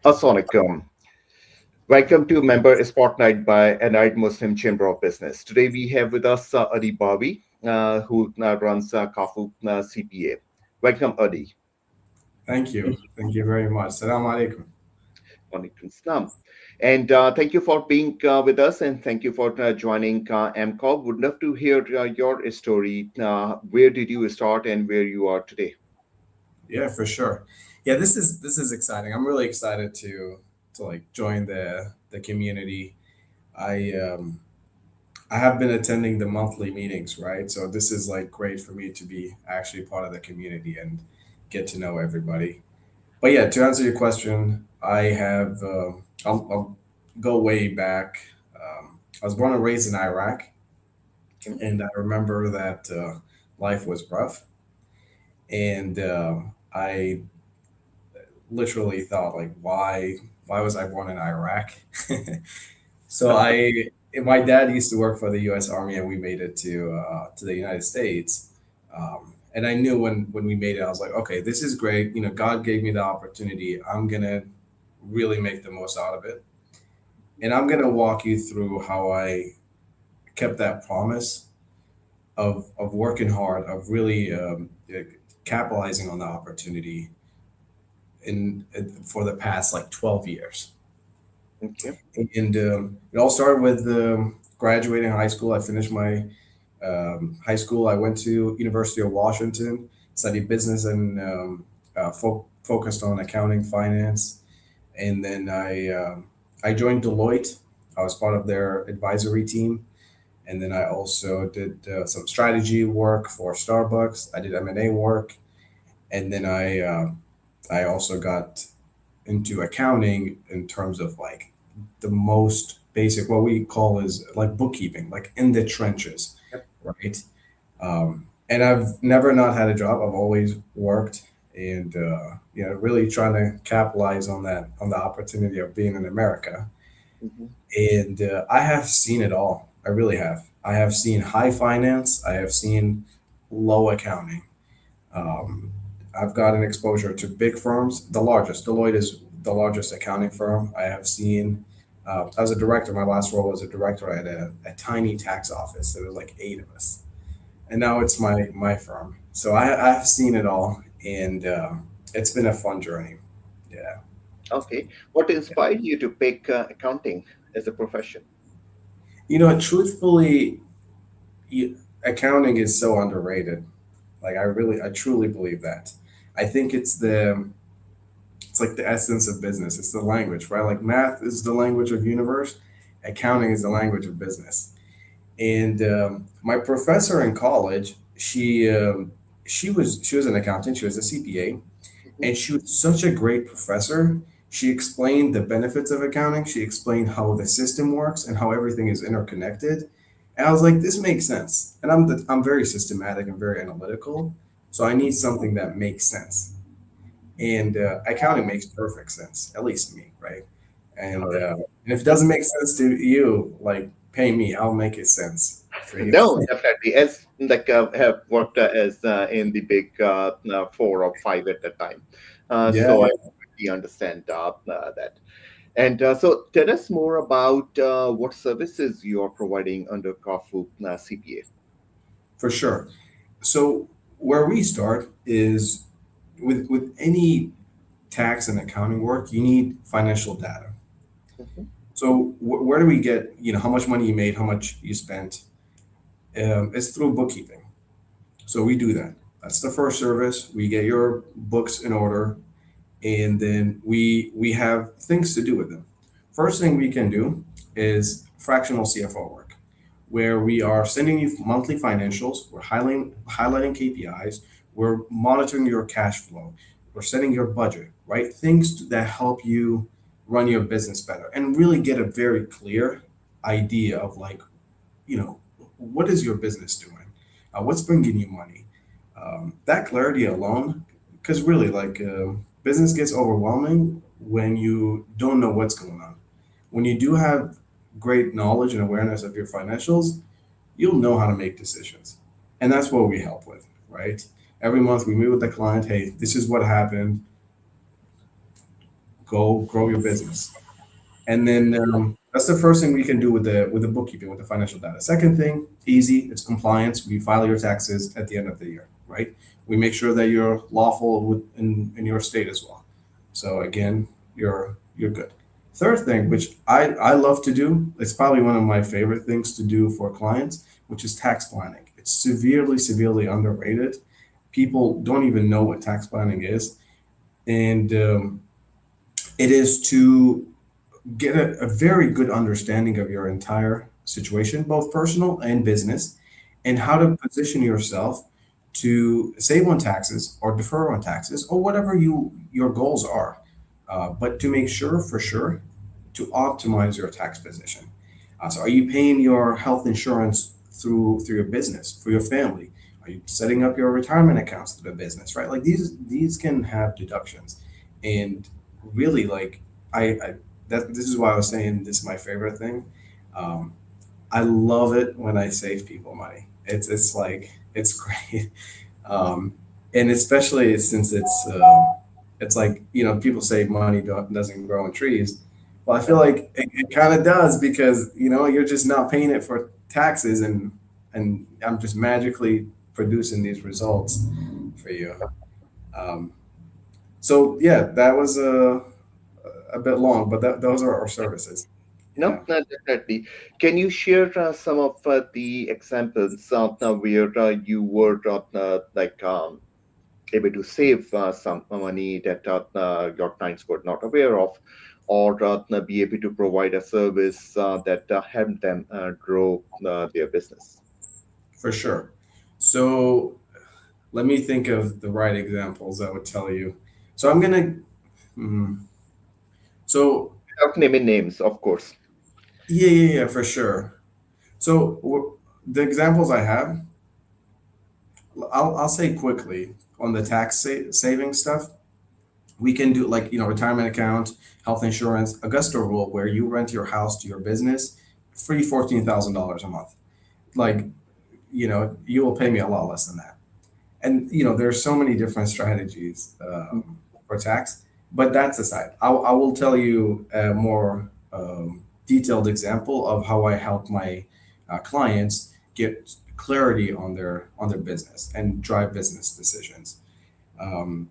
Assalamualaikum. Welcome to Member Spotlight by Allied Muslim Chamber of Business. Today we have with us Adi Bawi, who runs Kafoo CPA. Welcome, Adi. Thank you. Thank you very much. Salam alaikum. Walaikum Salam. And thank you for being with us, and thank you for joining MCOB. Would love to hear your story. Where did you start and where you are today? Yeah, for sure. Yeah, this is exciting. I'm really excited to like join the community. I have been attending the monthly meetings, right? So this is like great for me to be actually part of the community and get to know everybody. But yeah, to answer your question, I have I'll go way back. I was born and raised in Iraq, Okay. and I remember that life was rough, and I literally thought like, why was I born in Iraq? So my dad used to work for the U.S. Army, and we made it to the United States. And I knew when we made it, I was like, okay, this is great. You know, God gave me the opportunity. I'm gonna really make the most out of it, and I'm gonna walk you through how I kept that promise of working hard, of really capitalizing on the opportunity in for the past like 12 years. Okay. And it all started with graduating high school. I finished my high school. I went to University of Washington, studied business and focused on accounting, finance, and then I joined Deloitte. I was part of their advisory team, and then I also did some strategy work for Starbucks. I did M&A work, and then I also got into accounting in terms of like the most basic, what we call is like bookkeeping, like in the trenches, Yep. right? And I've never not had a job. I've always worked, and really trying to capitalize on that on the opportunity of being in America. Mhm. And I have seen it all. I really have. I have seen high finance. I have seen low accounting. Um, I've gotten exposure to big firms. The largest, Deloitte is the largest accounting firm I have seen. As a director, my last role was a director at a tiny tax office. There was like eight of us, and now it's my firm. So I've seen it all, and it's been a fun journey. Yeah. Okay. What inspired you to pick accounting as a profession? Truthfully, you, accounting is so underrated. Like I truly believe that. I think it's like the essence of business. It's the language, right? Like math is the language of universe, accounting is the language of business. And my professor in college, she was an accountant. She was a CPA, Mhm. and she was such a great professor. She explained the benefits of accounting. She explained how the system works and how everything is interconnected. And I was like, this makes sense. And I'm very systematic and very analytical, so I need something that makes sense. And accounting makes perfect sense, at least to me, right? And Correct. and if it doesn't make sense to you, like pay me, I'll make it sense for you. No, definitely. As like have worked as in the big four or five at the time, Yeah, so I completely understand that. And so, tell us more about what services you are providing under Kafoo CPA. for sure. So where we start is with any tax and accounting work, you need financial data. Mhm. So where do we get, how much money you made, how much you spent? It's through bookkeeping. So we do that. That's the first service. We get your books in order, and then we have things to do with them. First thing we can do is fractional CFO work, where we are sending you monthly financials, we're highlighting KPIs, we're monitoring your cash flow, we're setting your budget, right? Things that help you run your business better and really get a very clear idea of like, you know, what is your business doing? What's bringing you money? That clarity alone, because really, like, business gets overwhelming when you don't know what's going on. When you do have great knowledge and awareness of your financials, you'll know how to make decisions. And that's what we help with, right? Every month we meet with the client. Hey, this is what happened. go grow your business. And then that's the first thing we can do with the bookkeeping, with the financial data. Second thing, easy, it's compliance. We file your taxes at the end of the year, right? We make sure that you're lawful in your state as well. So again, you're good. Third thing, which I love to do, it's probably one of my favorite things to do for clients, which is tax planning. It's severely underrated. People don't even know what tax planning is, and it is to get a very good understanding of your entire situation, both personal and business, and how to position yourself to save on taxes or defer on taxes or whatever your goals are. But to make sure, for sure, to optimize your tax position. So, are you paying your health insurance through your business for your family? Are you setting up your retirement accounts through the business? Right, like these can have deductions, and really, like I that this is why I was saying this is my favorite thing. Um, I love it when I save people money. It's like it's great, um, and especially since it's like people say money doesn't grow on trees. Well, I feel like it kind of does because you're just not paying it for taxes, and I'm just magically producing these results for you. Um, so yeah, that was a bit long, but those are our services. No, Yeah, no, definitely. Can you share some of the examples where you were able to save some money that your clients were not aware of, or be able to provide a service that helped them grow their business? for sure. So let me think of the right examples that would tell you. So I'm gonna. mm, so Without naming names, of course. yeah, for sure. So the examples I have, I'll say quickly on the tax saving stuff. We can do like retirement account, health insurance, Augusta rule, where you rent your house to your business, free $14,000 a month. Like you will pay me a lot less than that. And there's so many different strategies for tax, but that's aside. I will tell you a more detailed example of how I help my clients get clarity on their business and drive business decisions. Um,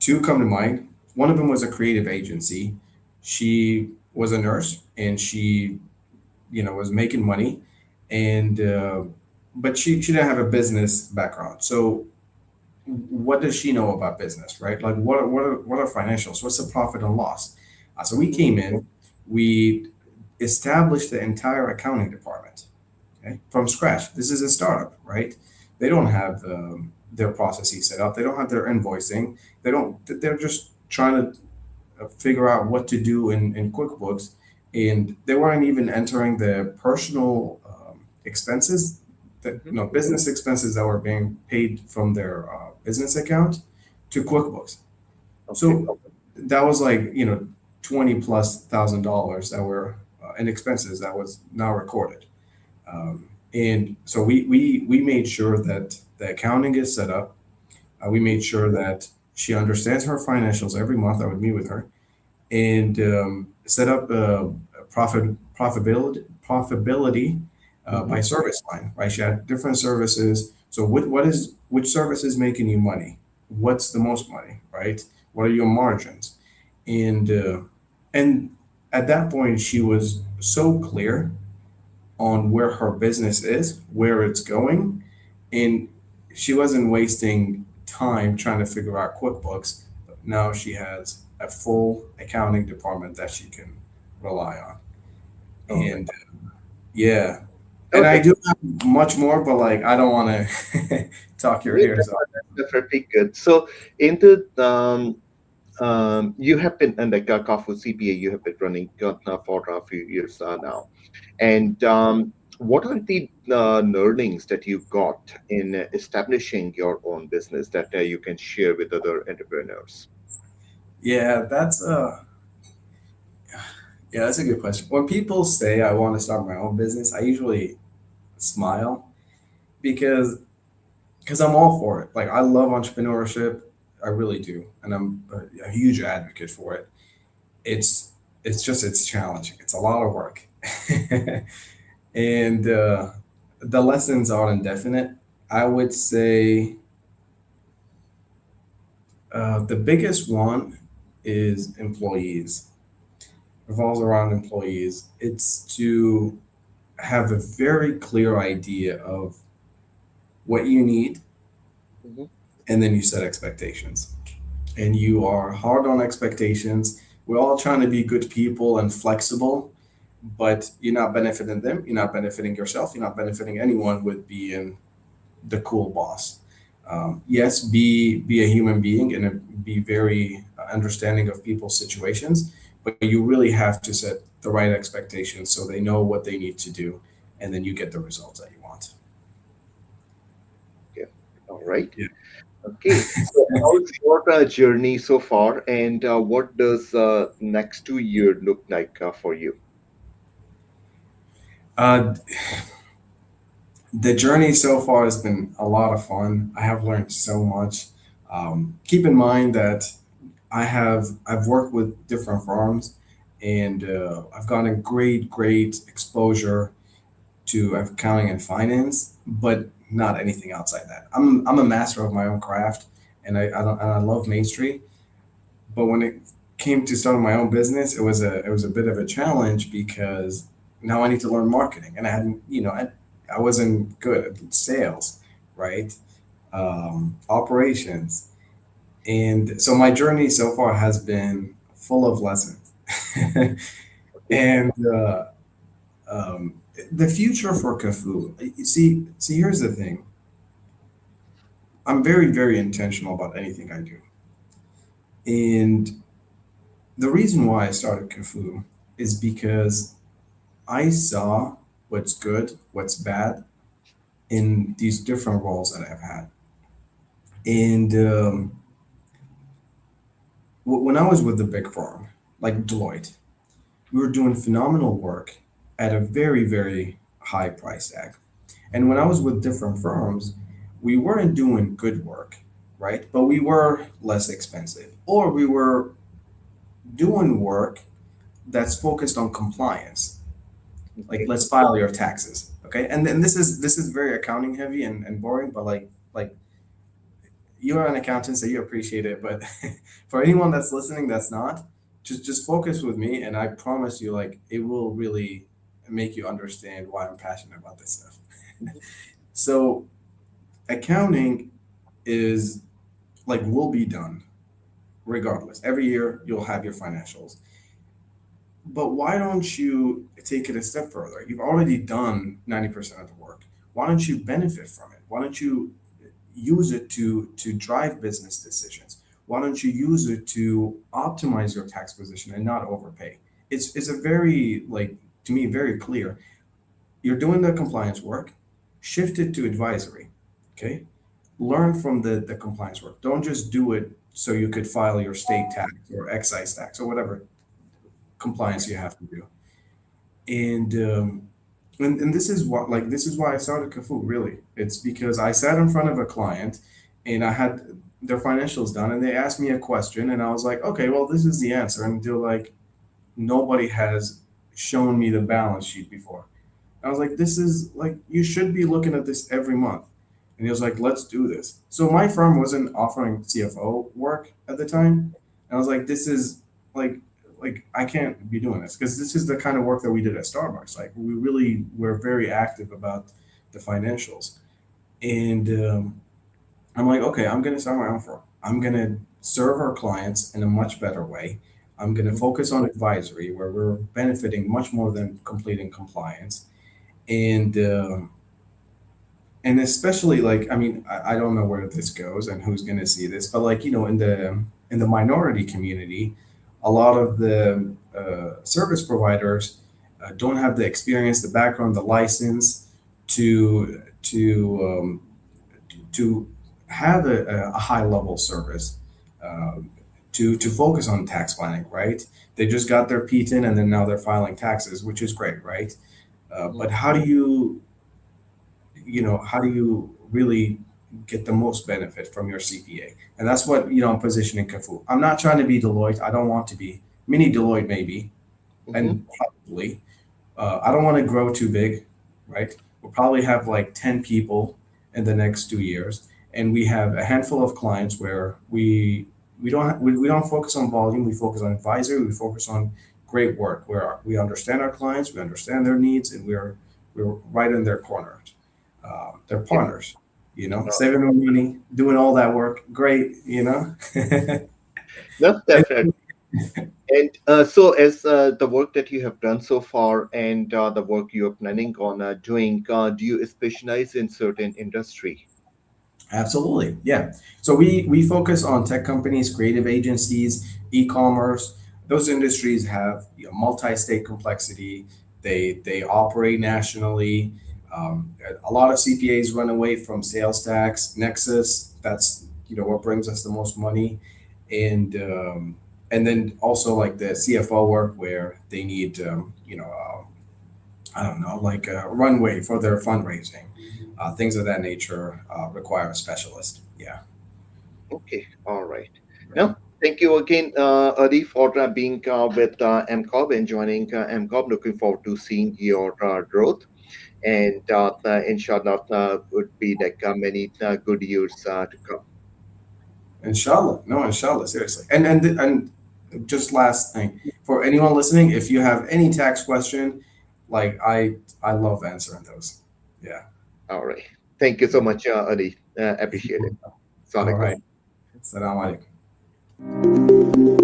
Two come to mind. One of them was a creative agency. She was a nurse and she was making money, and but she didn't have a business background. So what does she know about business, right? Like what are financials? What's the profit and loss? So we came in, we established the entire accounting department, okay, from scratch. This is a startup, right? They don't have their processes set up. They don't have their invoicing. They don't. They're just trying to figure out what to do in QuickBooks, and they weren't even entering the personal expenses, that Mhm. business expenses that were being paid from their business account to QuickBooks. Okay. So that was like 20+ thousand dollars that were in expenses that was now recorded. And so we made sure that the accounting is set up. We made sure that she understands her financials every month. I would meet with her and set up a profitability by Mhm. service line. Right, she had different services. So which service is making you money? What's the most money? Right? What are your margins? And at that point, she was so clear on where her business is, where it's going, and she wasn't wasting time trying to figure out QuickBooks. But now she has a full accounting department that she can rely on. All right. And yeah, and I Okay. do have much more, but like I don't want to talk your Yeah, ears off. that's definitely good. So, in the you have been like a Kafoo CPA, you have been running for a few years now. And what are the learnings that you got in establishing your own business that you can share with other entrepreneurs? Yeah, that's a good question. When people say I want to start my own business, I usually smile because I'm all for it. Like I love entrepreneurship. I really do, and I'm a huge advocate for it. It's it's challenging. It's a lot of work, and the lessons are indefinite. I would say the biggest one is employees. Revolves around employees. It's to have a very clear idea of what you need, Mhm. and then you set expectations. And you are hard on expectations. We're all trying to be good people and flexible, but you're not benefiting them. You're not benefiting yourself. You're not benefiting anyone with being the cool boss. Yes, be a human being and be very understanding of people's situations, but you really have to set the right expectations so they know what they need to do, and then you get the results that you want. Yeah. All right. Yeah. Okay. So, how's your journey so far, and what does next 2 year look like for you? Uh, the journey so far has been a lot of fun. I have learned so much. Keep in mind that I've worked with different firms, and I've gotten great exposure to accounting and finance, but not anything outside that. I'm a master of my own craft, and I love Main Street. But when it came to starting my own business, it was a bit of a challenge because now I need to learn marketing, and I hadn't I wasn't good at sales, right? Operations, and so my journey so far has been full of lessons, Okay. and um, the future for Kafoo. See, here's the thing. I'm very intentional about anything I do. And the reason why I started Kafoo is because I saw what's good, what's bad in these different roles that I've had. And when I was with the big firm, like Deloitte, we were doing phenomenal work at a very high price tag. And when I was with different firms, we weren't doing good work, right? But we were less expensive, or we were doing work that's focused on compliance, like Okay. let's file your taxes, okay? And then this is very accounting heavy and boring, but like you're an accountant, so you appreciate it. But for anyone that's listening that's not, just focus with me, and I promise you, like it will really make you understand why I'm passionate about this stuff. Mhm. So accounting is like will be done regardless. Every year you'll have your financials. But why don't you take it a step further? You've already done 90% of the work. Why don't you benefit from it? Why don't you use it to drive business decisions? Why don't you use it to optimize your tax position and not overpay? It's a very like to me very clear. You're doing the compliance work, shift it to advisory. Okay? Learn from the compliance work. Don't just do it so you could file your state tax or excise tax or whatever compliance you have to do. And and this is what like this is why I started Kafoo. Really, it's because I sat in front of a client, and I had their financials done, and they asked me a question, and I was like, okay, well, this is the answer, and they're like, nobody has shown me the balance sheet before. I was like, this is like, you should be looking at this every month. And he was like, let's do this. So my firm wasn't offering CFO work at the time. And I was like, this is like, I can't be doing this because this is the kind of work that we did at Starbucks. Like we really were very active about the financials. And I'm like, okay, I'm going to start my own firm. I'm going to serve our clients in a much better way. I'm going to Mhm. focus on advisory where we're benefiting much more than completing compliance. And and especially like I mean I don't know where this goes and who's going to see this, but like in the minority community, a lot of the service providers don't have the experience, the background, the license to to have a high level service, um, to focus on tax planning, right? They just got their PTIN and then now they're filing taxes, which is great, right? Mhm. But how do you really get the most benefit from your CPA. And that's what, I'm positioning Kafoo. I'm not trying to be Deloitte. I don't want to be. Mini Deloitte, maybe, Mm-hmm. and probably. I don't want to grow too big, right? We'll probably have like 10 people in the next 2 years. And we have a handful of clients where we don't focus on volume, we focus on advisory, we focus on great work where we understand our clients, we understand their needs, and we're right in their corner. They're Yeah. partners, saving them money, doing all that work. Great. No, And definitely. And so, as the work that you have done so far and the work you are planning on doing, do you specialize in certain industry? absolutely, yeah. So we focus on tech companies, creative agencies, e-commerce. Those industries have multi-state complexity. They operate nationally. A lot of CPAs run away from sales tax, Nexus. That's what brings us the most money, and and then also like the CFO work where they need I don't know, like a runway for their fundraising. Things of that nature require a specialist. Yeah. Okay, all right. Right. Now, thank you again, Adi, for being with MCOB and joining MCOB. Looking forward to seeing your growth. And inshallah, would be like many good years to come. Inshallah. No, inshallah. Seriously. And just last thing for anyone listening, if you have any tax question, like I love answering those. Yeah. All right. Thank you so Yeah. much, Adi. Appreciate it. All Assalamualaikum. right. Assalamu alaikum.